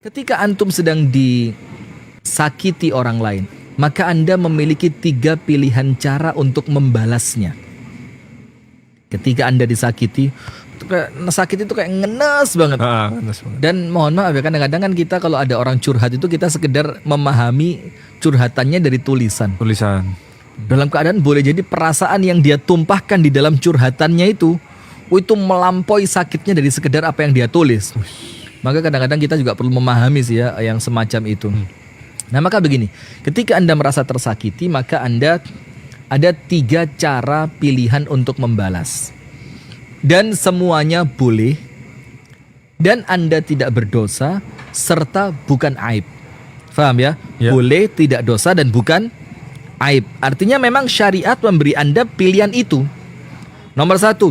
Ketika antum sedang disakiti orang lain, maka Anda memiliki 3 pilihan cara untuk membalasnya. Ketika Anda disakiti, sakit itu kayak ngenes banget. Dan mohon maaf ya, kadang-kadang kan kita kalau ada orang curhat itu kita sekedar memahami curhatannya dari tulisan. Dalam keadaan boleh jadi perasaan yang dia tumpahkan di dalam curhatannya itu melampaui sakitnya dari sekedar apa yang dia tulis. Maka kadang-kadang kita juga perlu memahami sih ya yang semacam itu. Nah maka begini, ketika Anda merasa tersakiti, maka Anda ada 3 cara pilihan untuk membalas. Dan semuanya boleh, dan Anda tidak berdosa, serta bukan aib. Faham ya? Boleh, tidak dosa, dan bukan aib. Artinya memang syariat memberi Anda pilihan itu. Nomor 1,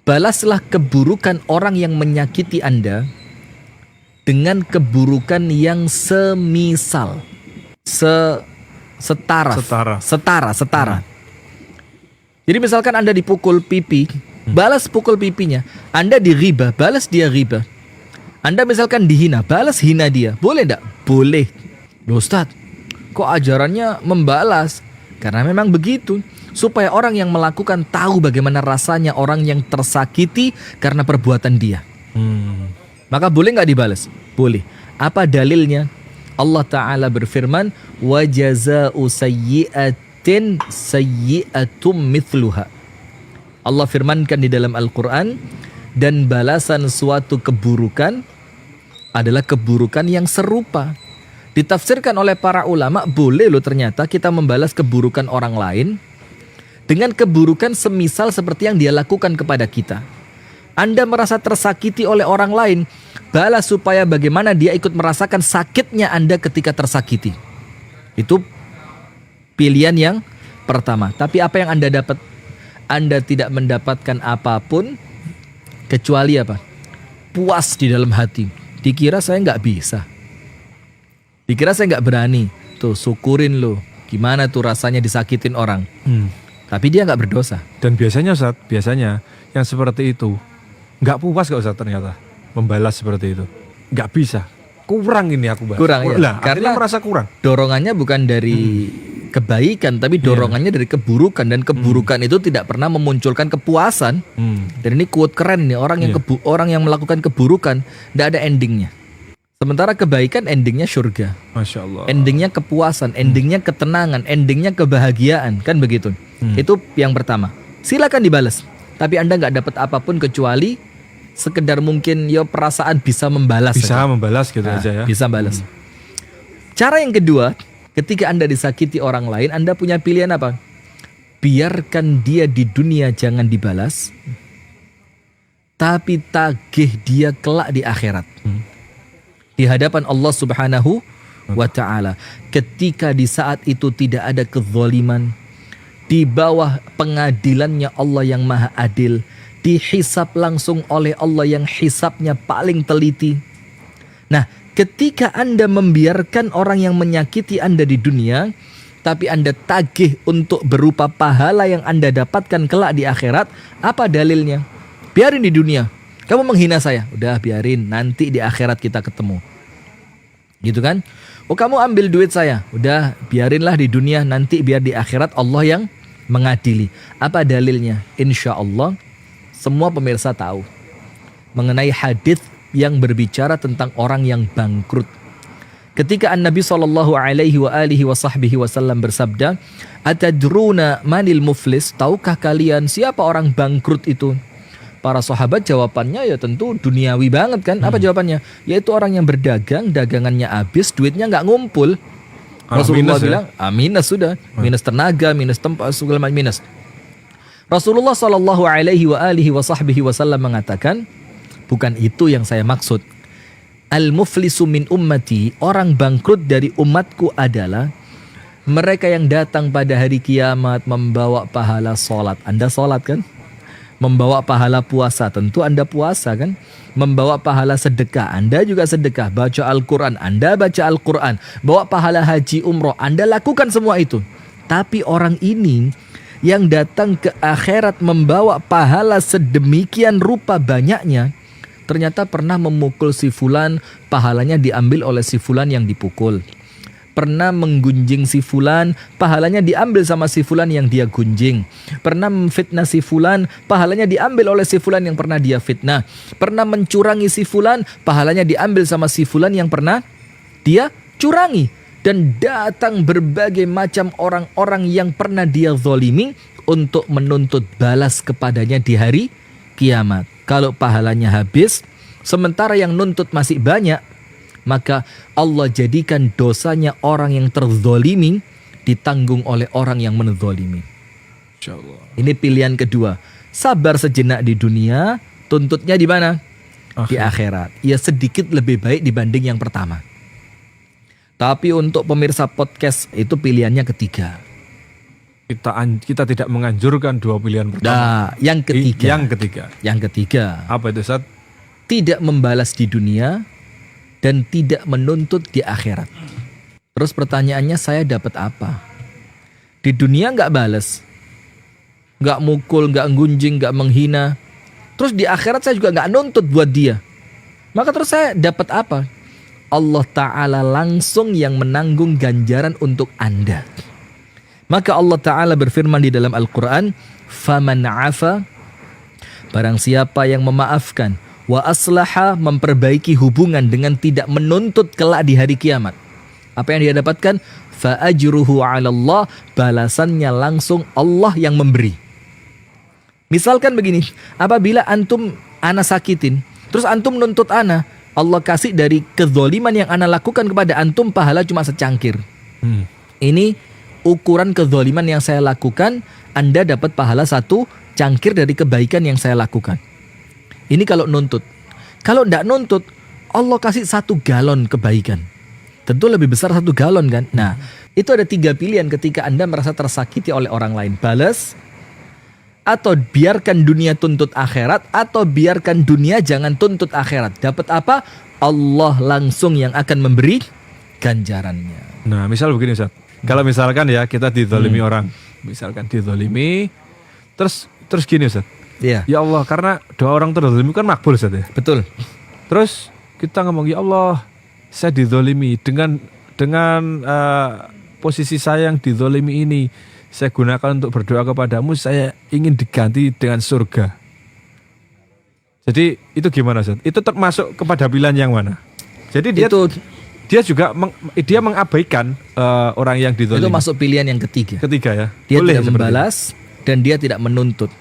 balaslah keburukan orang yang menyakiti Anda dengan keburukan yang semisal, setara. Jadi misalkan Anda dipukul pipi, balas pukul pipinya. Anda diribah, balas dia ribah. Anda misalkan dihina, balas hina dia. Boleh enggak? Boleh. Loh Ustaz, kok ajarannya membalas? Karena memang begitu. Supaya orang yang melakukan tahu bagaimana rasanya orang yang tersakiti karena perbuatan dia. Maka boleh nggak dibalas? Boleh. Apa dalilnya? Allah Ta'ala berfirman, وَجَزَاءُ سَيِّئَةٍ سَيِّئَةٌ مِثْلُهَا. Allah firmankan di dalam Al-Quran, dan balasan suatu keburukan adalah keburukan yang serupa. Ditafsirkan oleh para ulama, boleh loh ternyata kita membalas keburukan orang lain dengan keburukan semisal seperti yang dia lakukan kepada kita. Anda merasa tersakiti oleh orang lain, balas supaya bagaimana dia ikut merasakan sakitnya Anda ketika tersakiti. Itu pilihan yang pertama. Tapi apa yang Anda dapat? Anda tidak mendapatkan apapun kecuali apa? Puas di dalam hati. Dikira saya nggak bisa. Dikira saya nggak berani. Tuh syukurin lo. Gimana tuh rasanya disakitin orang. Tapi dia nggak berdosa. Dan biasanya Ustaz, yang seperti itu nggak puas nggak Ustaz ternyata membalas seperti itu. Nggak bisa. Kurang ini aku bahas. Kurang ya. Lah, Karena merasa kurang. Dorongannya bukan dari kebaikan, tapi dorongannya dari keburukan. Dan keburukan itu tidak pernah memunculkan kepuasan. Dan ini quote keren ini. Orang yang melakukan keburukan tidak ada endingnya. Sementara kebaikan endingnya surga. Masya Allah. Endingnya kepuasan, endingnya ketenangan, endingnya kebahagiaan. Kan begitu. Itu yang pertama. Silakan dibalas. Tapi Anda nggak dapat apapun kecuali sekedar mungkin perasaan bisa membalas. Bisa saja. Membalas gitu aja ya. Bisa balas. Cara yang kedua, ketika Anda disakiti orang lain, Anda punya pilihan apa? Biarkan dia di dunia jangan dibalas. Tapi tagih dia kelak di akhirat. Di hadapan Allah Subhanahu wa Ta'ala. Ketika di saat itu tidak ada kezaliman, di bawah pengadilannya Allah yang maha adil, dihisap langsung oleh Allah yang hisapnya paling teliti. Nah, ketika Anda membiarkan orang yang menyakiti Anda di dunia, tapi Anda tagih untuk berupa pahala yang Anda dapatkan kelak di akhirat, apa dalilnya? Biarin di dunia. Kamu menghina saya, udah biarin, nanti di akhirat kita ketemu. Gitu kan? Oh kamu ambil duit saya, udah biarinlah di dunia, nanti biar di akhirat Allah yang mengadili. Apa dalilnya? Insya Allah semua pemirsa tahu mengenai hadis yang berbicara tentang orang yang bangkrut. Ketika Nabi SAW bersabda, Atadruna manil muflis? Tahukah kalian siapa orang bangkrut itu? Para sahabat jawabannya ya tentu duniawi banget kan. Apa jawabannya? Yaitu orang yang berdagang, dagangannya habis, duitnya nggak ngumpul. Rasulullah bilang, minus sudah. Minus tenaga, minus tempat, segala macam minus. Rasulullah SAW mengatakan, bukan itu yang saya maksud. Al-muflisu min ummati, orang bangkrut dari umatku adalah mereka yang datang pada hari kiamat membawa pahala sholat. Anda sholat kan? Membawa pahala puasa, tentu Anda puasa kan? Membawa pahala sedekah, Anda juga sedekah. Baca Al-Quran, Anda baca Al-Quran. Bawa pahala haji umroh, Anda lakukan semua itu. Tapi orang ini yang datang ke akhirat membawa pahala sedemikian rupa banyaknya, ternyata pernah memukul si fulan, pahalanya diambil oleh si fulan yang dipukul. Pernah menggunjing si fulan, pahalanya diambil sama si fulan yang dia gunjing. Pernah memfitnah si fulan, pahalanya diambil oleh si fulan yang pernah dia fitnah. Pernah mencurangi si fulan, pahalanya diambil sama si fulan yang pernah dia curangi. Dan datang berbagai macam orang-orang yang pernah dia zalimi untuk menuntut balas kepadanya di hari kiamat. Kalau pahalanya habis, sementara yang nuntut masih banyak, maka Allah jadikan dosanya orang yang terzolimi ditanggung oleh orang yang menzolimi. Insyaallah. Ini pilihan kedua. Sabar sejenak di dunia, tuntutnya di mana? Di akhirat. Ya sedikit lebih baik dibanding yang pertama. Tapi untuk pemirsa podcast itu pilihannya ketiga. Kita tidak menganjurkan dua pilihan pertama. Nah, yang ketiga. Yang ketiga. Apa itu, Ustaz? Tidak membalas di dunia dan tidak menuntut di akhirat. Terus pertanyaannya, saya dapat apa? Di dunia nggak balas, nggak mukul, nggak gunjing, nggak menghina. Terus di akhirat saya juga nggak nuntut buat dia. Maka terus saya dapat apa? Allah Ta'ala langsung yang menanggung ganjaran untuk Anda. Maka Allah Ta'ala berfirman di dalam Al-Quran, "Faman afa", barang siapa yang memaafkan, wa aslaha, memperbaiki hubungan dengan tidak menuntut kelak di hari kiamat. Apa yang dia dapatkan? Fa ajruhu 'ala Allah, balasannya langsung Allah yang memberi. Misalkan begini, apabila antum ana sakitin, terus antum nuntut ana, Allah kasih dari kezoliman yang ana lakukan kepada antum pahala cuma secangkir. Ini ukuran kezoliman yang saya lakukan, Anda dapat pahala 1 cangkir dari kebaikan yang saya lakukan. Ini kalau nuntut. Kalau tidak nuntut, Allah kasih 1 galon kebaikan. Tentu lebih besar 1 galon kan. Nah, itu ada 3 pilihan ketika Anda merasa tersakiti oleh orang lain. Balas, atau biarkan dunia tuntut akhirat, atau biarkan dunia jangan tuntut akhirat. Dapat apa? Allah langsung yang akan memberi ganjarannya. Nah, misal begini, Ustaz. Kalau misalkan ya kita dizalimi orang. Misalkan dizalimi, terus gini, Ustaz. Iya. Ya Allah, karena doa orang terzalimi kan makbul, Ustaz ya. Betul. Terus kita ngomong, ya Allah, saya dizalimi dengan posisi saya yang dizalimi ini, saya gunakan untuk berdoa kepadamu, saya ingin diganti dengan surga. Jadi itu gimana, Ustaz? Itu termasuk kepada pilihan yang mana? Jadi dia juga dia mengabaikan orang yang dizalimi. Itu masuk pilihan yang ketiga. Ketiga ya. Dia Boleh tidak membalas dan dia tidak menuntut.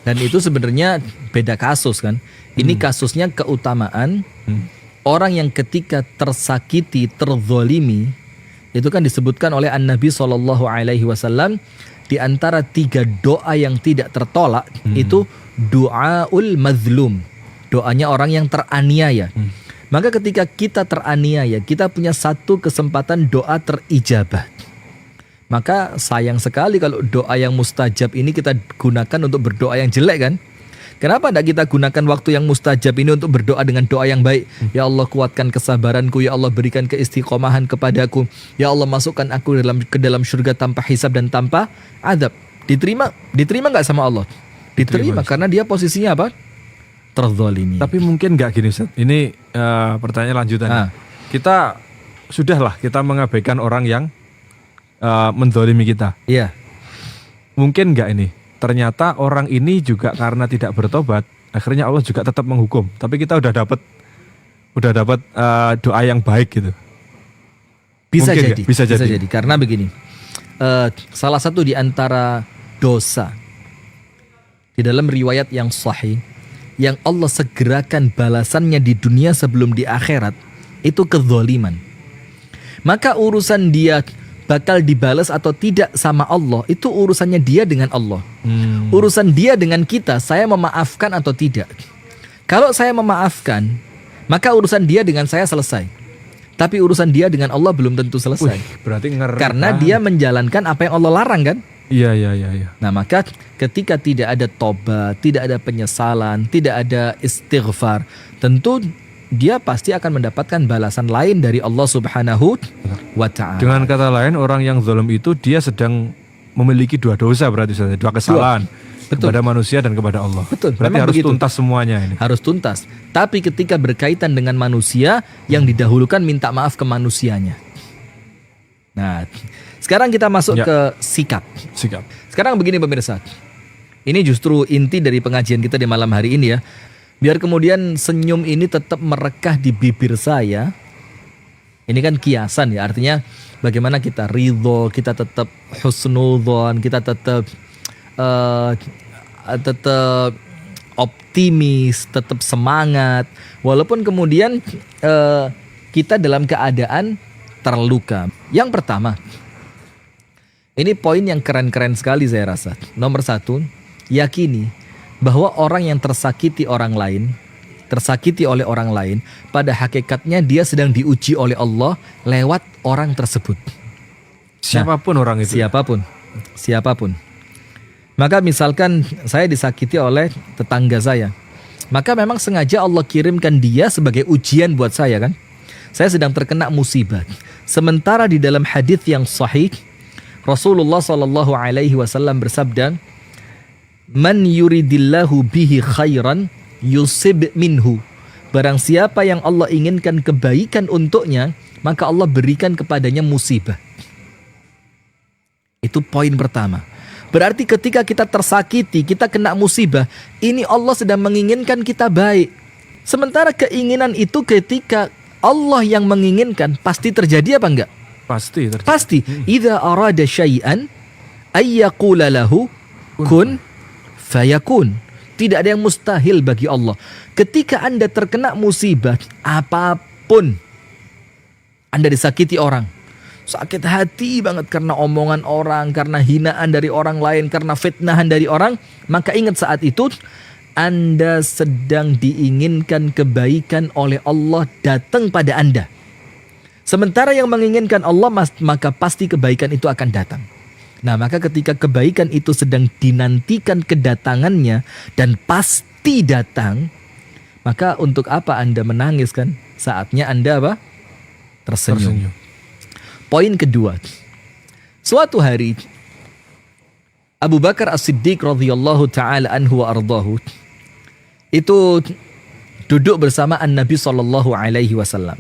Dan itu sebenarnya beda kasus kan. Ini kasusnya keutamaan orang yang ketika tersakiti, terzolimi, itu kan disebutkan oleh An-Nabi SAW di antara 3 doa yang tidak tertolak itu doaul mazlum, doanya orang yang teraniaya. Maka ketika kita teraniaya, kita punya 1 kesempatan doa terijabah. Maka sayang sekali kalau doa yang mustajab ini kita gunakan untuk berdoa yang jelek kan. Kenapa tidak kita gunakan waktu yang mustajab ini untuk berdoa dengan doa yang baik? Ya Allah, kuatkan kesabaranku, ya Allah berikan keistiqomahan kepadaku, ya Allah masukkan aku ke dalam surga tanpa hisab dan tanpa adab. Diterima nggak sama Allah? Diterima karena dia posisinya apa? Terzalimi. Tapi mungkin nggak gini, Ustaz. Ini pertanyaan lanjutannya. Kita mengabaikan orang yang menzalimi kita. Iya. Mungkin nggak ini? Ternyata orang ini juga karena tidak bertobat, akhirnya Allah juga tetap menghukum. Tapi kita udah dapat doa yang baik gitu. Bisa mungkin jadi. Karena begini, salah satu di antara dosa di dalam riwayat yang sahih yang Allah segerakan balasannya di dunia sebelum di akhirat itu kezaliman. Maka urusan dia bakal dibalas atau tidak sama Allah, itu urusannya dia dengan Allah. Urusan dia dengan kita, saya memaafkan atau tidak. Kalau saya memaafkan, maka urusan dia dengan saya selesai. Tapi urusan dia dengan Allah belum tentu selesai. Berarti ngeri. Karena dia menjalankan apa yang Allah larang kan? Iya. Nah, maka ketika tidak ada tobat, tidak ada penyesalan, tidak ada istighfar, tentu dia pasti akan mendapatkan balasan lain dari Allah Subhanahu wa ta'ala. Dengan kata lain, orang yang zalim itu dia sedang memiliki 2 dosa berarti, 2 kesalahan. Betul. kepada manusia dan kepada Allah. Betul, Berarti memang harus begitu. tuntas semuanya ini. Harus tuntas. Tapi ketika berkaitan dengan manusia, yang didahulukan minta maaf ke manusianya. Nah, sekarang kita masuk Ya. ke sikap. Sikap. Sekarang begini pemirsa. Ini justru inti dari pengajian kita di malam hari ini ya. Biar kemudian senyum ini tetap merekah di bibir saya. Ini kan kiasan ya, artinya bagaimana kita ridho, kita tetap husnudzon, kita tetap optimis, tetap semangat, walaupun kemudian kita dalam keadaan terluka. Yang pertama, ini poin yang keren-keren sekali saya rasa. Nomor satu, yakini bahwa orang yang tersakiti orang lain, tersakiti oleh orang lain, pada hakikatnya dia sedang diuji oleh Allah lewat orang tersebut. Siapapun orang itu. Siapapun. Maka misalkan saya disakiti oleh tetangga saya, maka memang sengaja Allah kirimkan dia sebagai ujian buat saya kan. Saya sedang terkena musibah. Sementara di dalam hadis yang sahih, Rasulullah SAW bersabda, "Man yuridillahu bihi khairan yusib minhu." Barang siapa yang Allah inginkan kebaikan untuknya, maka Allah berikan kepadanya musibah. Itu poin pertama. Berarti ketika kita tersakiti, kita kena musibah, ini Allah sedang menginginkan kita baik. Sementara keinginan itu ketika Allah yang menginginkan, pasti terjadi apa enggak? Pasti terjadi. Pasti. Idza arada syai'an ayyaqula lahu kun fayakun. Tidak ada yang mustahil bagi Allah. Ketika Anda terkena musibah, apapun, Anda disakiti orang, sakit hati banget karena omongan orang, karena hinaan dari orang lain, karena fitnahan dari orang, maka ingat saat itu Anda sedang diinginkan kebaikan oleh Allah datang pada Anda. Sementara yang menginginkan Allah, maka pasti kebaikan itu akan datang. Nah, maka ketika kebaikan itu sedang dinantikan kedatangannya dan pasti datang, maka untuk apa Anda menangis kan? Saatnya Anda apa? Tersenyum. Poin kedua, suatu hari Abu Bakar As-Siddiq radhiyallahu taala anhu wa ardahu itu duduk bersama An-Nabi sallallahu alaihi wasallam.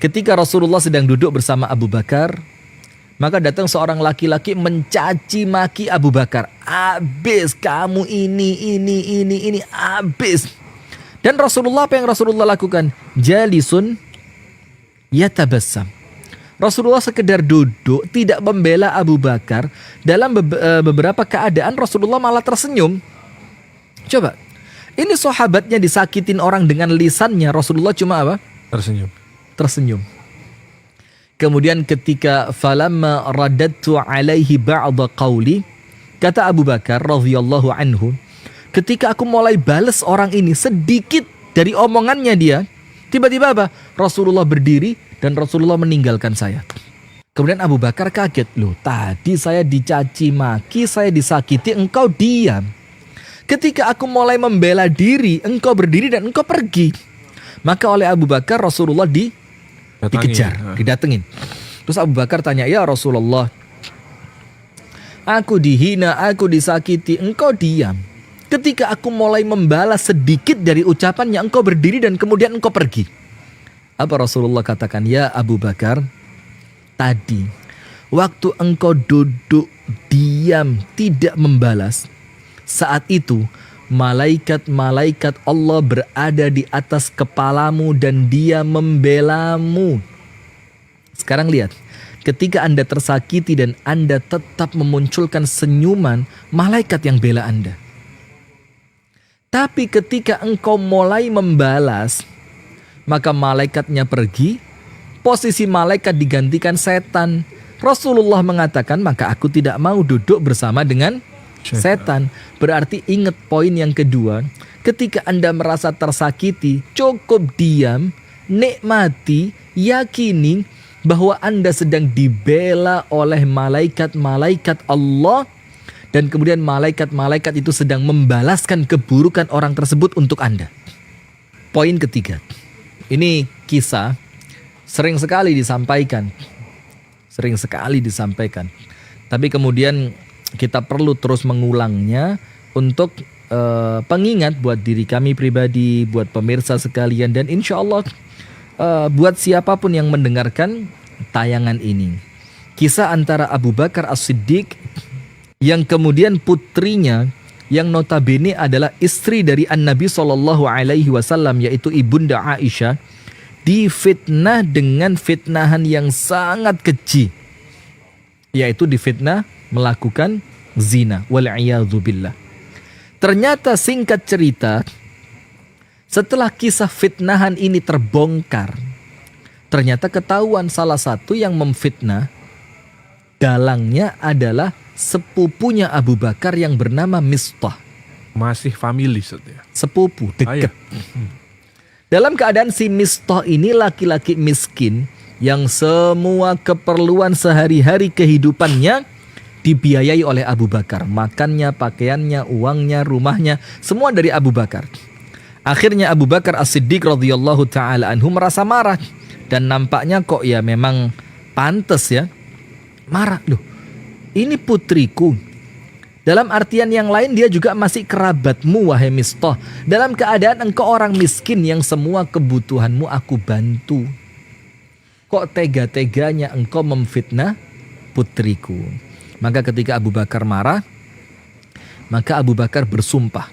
Ketika Rasulullah sedang duduk bersama Abu Bakar, maka datang seorang laki-laki mencaci maki Abu Bakar. Abis kamu ini abis. Dan Rasulullah, apa yang Rasulullah lakukan? Jalisun yatabassam. Rasulullah sekedar duduk, tidak membela Abu Bakar. Dalam beberapa keadaan Rasulullah malah tersenyum. Coba, ini sahabatnya disakitin orang dengan lisannya, Rasulullah cuma apa? Tersenyum. Kemudian ketika falamma radadtu alaihi ba'da qawli, kata Abu Bakar radhiyallahu anhu, ketika aku mulai balas orang ini sedikit dari omongannya dia, tiba-tiba apa? Rasulullah berdiri dan Rasulullah meninggalkan saya. Kemudian Abu Bakar kaget, loh tadi saya dicaci maki, saya disakiti, engkau diam. Ketika aku mulai membela diri, engkau berdiri dan engkau pergi. Maka oleh Abu Bakar Rasulullah dikejar, didatengin. Terus Abu Bakar tanya, ya Rasulullah, aku dihina, aku disakiti, engkau diam. Ketika aku mulai membalas sedikit dari ucapannya, engkau berdiri dan kemudian engkau pergi. Apa Rasulullah katakan? Ya Abu Bakar, tadi waktu engkau duduk diam tidak membalas, saat itu malaikat-malaikat Allah berada di atas kepalamu dan dia membelamu. Sekarang lihat, ketika Anda tersakiti dan Anda tetap memunculkan senyuman, malaikat yang bela Anda. Tapi ketika engkau mulai membalas, maka malaikatnya pergi, posisi malaikat digantikan setan. Rasulullah mengatakan, maka aku tidak mau duduk bersama dengan setan. Berarti ingat poin yang kedua, ketika Anda merasa tersakiti, cukup diam, nikmati, yakini bahwa Anda sedang dibela oleh malaikat-malaikat Allah, dan kemudian malaikat-malaikat itu sedang membalaskan keburukan orang tersebut untuk Anda. Poin ketiga, ini kisah sering sekali disampaikan. Tapi kemudian kita perlu terus mengulangnya untuk pengingat buat diri kami pribadi, buat pemirsa sekalian, dan insya Allah buat siapapun yang mendengarkan tayangan ini. Kisah antara Abu Bakar As-Siddiq yang kemudian putrinya yang notabene adalah istri dari An-Nabi SAW, yaitu Ibunda Aisyah, difitnah dengan fitnahan yang sangat keji, yaitu difitnah melakukan zina, wal'iyadzubillah. Ternyata singkat cerita, setelah kisah fitnahan ini terbongkar, ternyata ketahuan salah satu yang memfitnah dalangnya adalah sepupunya Abu Bakar yang bernama Mistah. Masih family ya. Sepupu, dekat. Iya. Dalam keadaan si Mistah ini laki-laki miskin yang semua keperluan sehari-hari kehidupannya dibiayai oleh Abu Bakar. Makannya, pakaiannya, uangnya, rumahnya, semua dari Abu Bakar. Akhirnya Abu Bakar As-Siddiq radhiyallahu ta'ala anhu merasa marah. Dan nampaknya kok ya memang pantas ya marah. Loh, ini putriku. Dalam artian yang lain dia juga masih kerabatmu wahai Mistah. Dalam keadaan engkau orang miskin yang semua kebutuhanmu aku bantu. Kok tega-teganya engkau memfitnah putriku? Maka ketika Abu Bakar marah, maka Abu Bakar bersumpah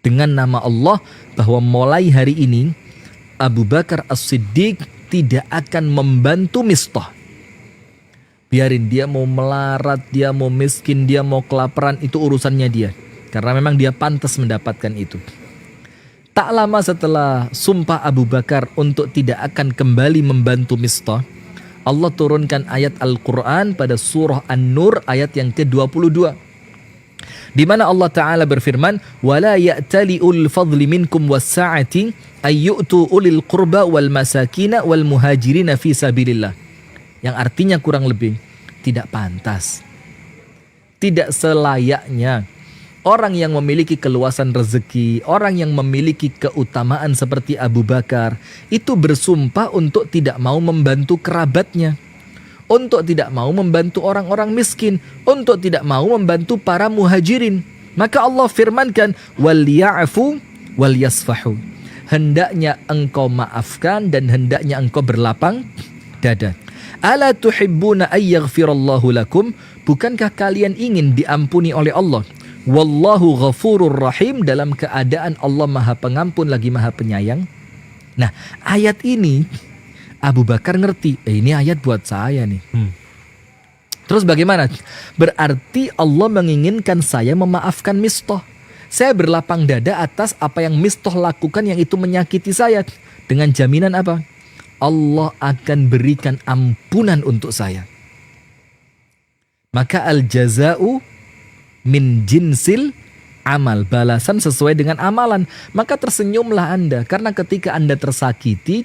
dengan nama Allah bahwa mulai hari ini Abu Bakar As-Siddiq tidak akan membantu Mistah. Biarin dia mau melarat, dia mau miskin, dia mau kelaparan, itu urusannya dia. Karena memang dia pantas mendapatkan itu. Tak lama setelah sumpah Abu Bakar untuk tidak akan kembali membantu Mistah, Allah turunkan ayat Al-Quran pada surah An-Nur ayat yang ke-22. Di mana Allah Ta'ala berfirman, وَلَا يَأْتَلِ أُولِي الْفَضْلِ مِنْكُمْ وَالسَّعَةِ أَنْ يُؤْتُوا أُولِي الْقُرْبَى وَالْمَسَاكِينَ وَالْمُهَاجِرِينَ فِي سَبِيلِ اللَّهِ. Yang artinya kurang lebih, tidak pantas, tidak selayaknya orang yang memiliki keluasan rezeki, orang yang memiliki keutamaan seperti Abu Bakar, itu bersumpah untuk tidak mau membantu kerabatnya, untuk tidak mau membantu orang-orang miskin, untuk tidak mau membantu para muhajirin. Maka Allah firmankan, وَلْيَعْفُوا وَلْيَصْفَحُوا. Hendaknya engkau maafkan dan hendaknya engkau berlapang dada. Ala tuhibbuna ayyaghfirallahu lakum? Bukankah kalian ingin diampuni oleh Allah? Wallahu ghafurur rahim, dalam keadaan Allah maha pengampun lagi maha penyayang. Nah, ayat ini Abu Bakar ngerti, ini ayat buat saya nih. Terus bagaimana? Berarti Allah menginginkan saya memaafkan Mistah. Saya berlapang dada atas apa yang Mistah lakukan yang itu menyakiti saya. Dengan jaminan apa? Allah akan berikan ampunan untuk saya. Maka al-jaza'u min jinsil amal, balasan sesuai dengan amalan. Maka tersenyumlah Anda, karena ketika Anda tersakiti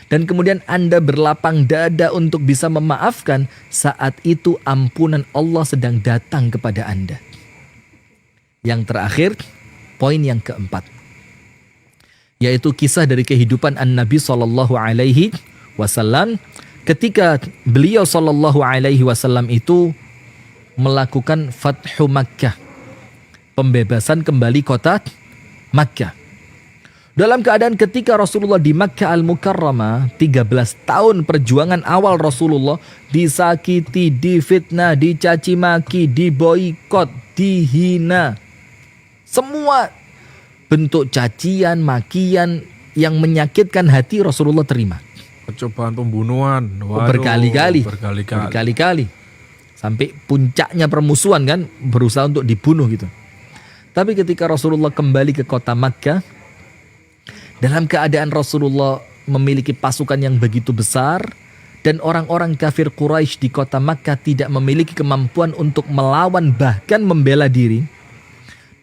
dan kemudian Anda berlapang dada untuk bisa memaafkan, saat itu ampunan Allah sedang datang kepada Anda. Yang terakhir, poin yang keempat, yaitu kisah dari kehidupan An-Nabi SAW ketika beliau SAW itu melakukan Fathu Makkah, pembebasan kembali kota Makkah. Dalam keadaan ketika Rasulullah di Makkah Al-Mukarramah, 13 tahun perjuangan awal Rasulullah disakiti, difitnah, dicaci maki, diboikot, dihina. Semua bentuk cacian, makian yang menyakitkan hati Rasulullah terima. Percobaan pembunuhan. Waduh, berkali-kali. Sampai puncaknya permusuhan kan, berusaha untuk dibunuh gitu. Tapi ketika Rasulullah kembali ke kota Makkah, dalam keadaan Rasulullah memiliki pasukan yang begitu besar, dan orang-orang kafir Quraisy di kota Makkah tidak memiliki kemampuan untuk melawan bahkan membela diri,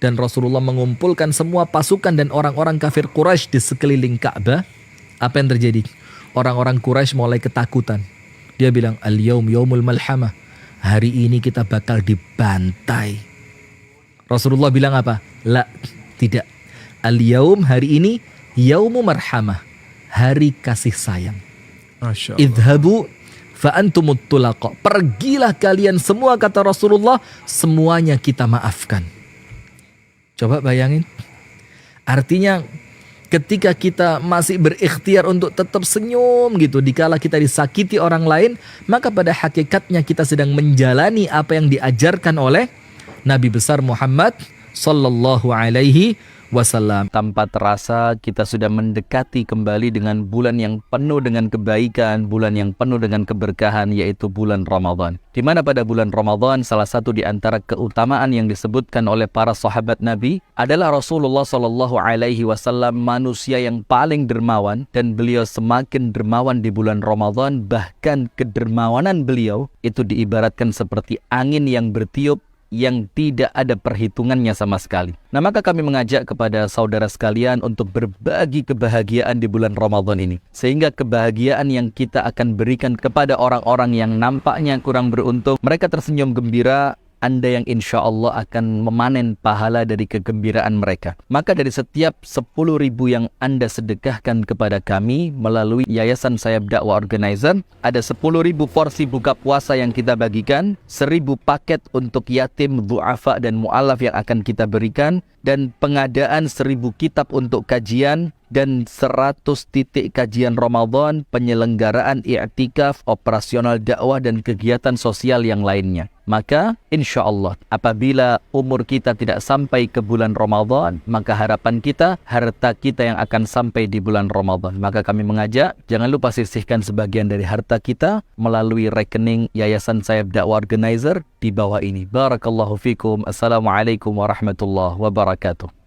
dan Rasulullah mengumpulkan semua pasukan dan orang-orang kafir Quraisy di sekeliling Ka'bah, apa yang terjadi? Orang-orang Quraisy mulai ketakutan. Dia bilang, al-yaum yaumul malhamah. Hari ini kita bakal dibantai. Rasulullah bilang apa? La, tidak. Al-yaum, hari ini, yaumu marhamah. Hari kasih sayang. Masya Allah. Idhabu fa'antumut tulaqa. Pergilah kalian semua, kata Rasulullah, semuanya kita maafkan. Coba bayangin. Artinya ketika kita masih berikhtiar untuk tetap senyum gitu dikala kita disakiti orang lain, maka pada hakikatnya kita sedang menjalani apa yang diajarkan oleh Nabi besar Muhammad sallallahu alaihi wasallam. Tanpa terasa kita sudah mendekati kembali dengan bulan yang penuh dengan kebaikan, bulan yang penuh dengan keberkahan, yaitu bulan Ramadan. Di mana pada bulan Ramadan salah satu di antara keutamaan yang disebutkan oleh para sahabat Nabi adalah Rasulullah sallallahu alaihi wasallam manusia yang paling dermawan, dan beliau semakin dermawan di bulan Ramadan, bahkan kedermawanan beliau itu diibaratkan seperti angin yang bertiup yang tidak ada perhitungannya sama sekali. Nah, maka kami mengajak kepada saudara sekalian untuk berbagi kebahagiaan di bulan Ramadan ini. Sehingga kebahagiaan yang kita akan berikan kepada orang-orang yang nampaknya kurang beruntung, mereka tersenyum gembira, Anda yang insya Allah akan memanen pahala dari kegembiraan mereka. Maka dari setiap 10.000 yang Anda sedekahkan kepada kami melalui Yayasan Sayap Dakwah Organizer, ada 10.000 porsi buka puasa yang kita bagikan, 1.000 paket untuk yatim, du'afa, dan mu'alaf yang akan kita berikan, dan pengadaan 1.000 kitab untuk kajian, dan 100 titik kajian Ramadan, penyelenggaraan i'tikaf, operasional dakwah, dan kegiatan sosial yang lainnya. Maka insya Allah apabila umur kita tidak sampai ke bulan Ramadan, maka harapan kita, harta kita yang akan sampai di bulan Ramadan. Maka kami mengajak, jangan lupa sisihkan sebagian dari harta kita melalui rekening Yayasan Sayap Dakwah Organizer di bawah ini. Barakallahu fikum. Assalamualaikum warahmatullahi wabarakatuh.